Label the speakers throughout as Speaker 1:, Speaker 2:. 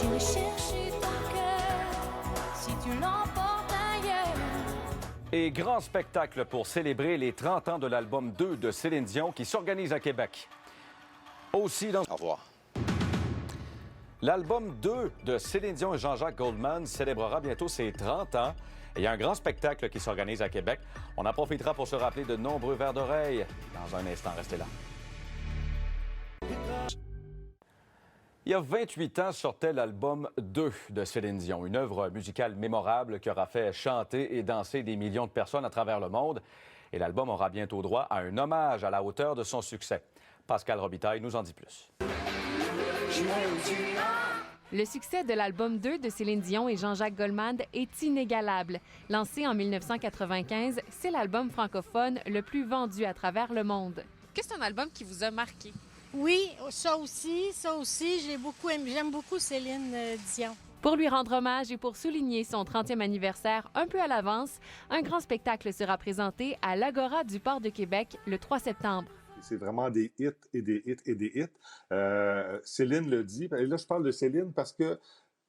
Speaker 1: J'irai chercher ton cœur si tu l'emportes ailleurs.
Speaker 2: Et grand spectacle pour célébrer les 30 ans de l'album 2 de Céline Dion qui s'organise à Québec. Aussi dans...
Speaker 3: Au revoir.
Speaker 2: L'album 2 de Céline Dion et Jean-Jacques Goldman célébrera bientôt ses 30 ans. Et il y a un grand spectacle qui s'organise à Québec. On en profitera pour se rappeler de nombreux vers d'oreille. Dans un instant, restez là. Il y a 28 ans sortait l'album 2 de Céline Dion, une œuvre musicale mémorable qui aura fait chanter et danser des millions de personnes à travers le monde. Et l'album aura bientôt droit à un hommage à la hauteur de son succès. Pascal Robitaille nous en dit plus.
Speaker 4: Le succès de l'album 2 de Céline Dion et Jean-Jacques Goldman est inégalable. Lancé en 1995, c'est l'album francophone le plus vendu à travers le monde. Qu'est-ce que c'est un album qui vous a marqué?
Speaker 5: Oui, ça aussi, j'aime beaucoup Céline Dion.
Speaker 4: Pour lui rendre hommage et pour souligner son 30e anniversaire un peu à l'avance, un grand spectacle sera présenté à l'Agora du Port de Québec le 3 septembre.
Speaker 6: C'est vraiment des hits et des hits et des hits. Céline le dit, et là je parle de Céline parce que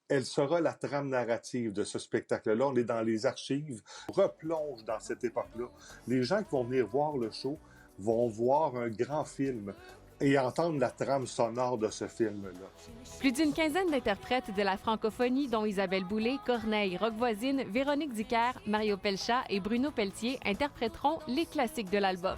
Speaker 6: elle sera la trame narrative de ce spectacle-là. On est dans les archives, on replonge dans cette époque-là. Les gens qui vont venir voir le show vont voir un grand film et entendre la trame sonore de ce film-là.
Speaker 4: Plus d'une quinzaine d'interprètes de la francophonie, dont Isabelle Boulay, Corneille, Roquevoisine, Véronique Dicker, Mario Pelchat et Bruno Pelletier, interpréteront les classiques de l'album.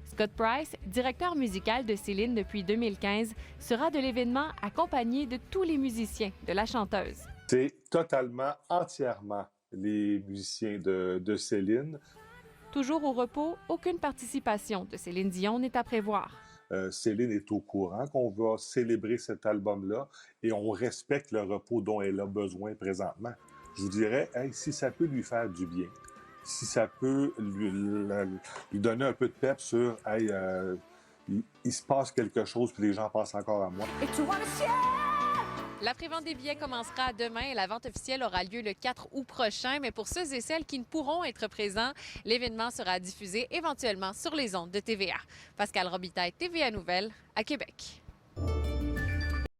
Speaker 4: Scott Price, directeur musical de Céline depuis 2015, sera de l'événement accompagné de tous les musiciens de la chanteuse.
Speaker 6: C'est totalement, entièrement les musiciens de Céline.
Speaker 4: Toujours au repos, aucune participation de Céline Dion n'est à prévoir.
Speaker 6: Céline est au courant qu'on va célébrer cet album-là et on respecte le repos dont elle a besoin présentement. Je vous dirais, hey, si ça peut lui faire du bien, si ça peut lui donner un peu de pep sur « hey, il se passe quelque chose puis les gens pensent encore à moi ».
Speaker 4: La prévente des billets commencera demain et la vente officielle aura lieu le 4 août prochain. Mais pour ceux et celles qui ne pourront être présents, l'événement sera diffusé éventuellement sur les ondes de TVA. Pascal Robitaille, TVA Nouvelles, à Québec.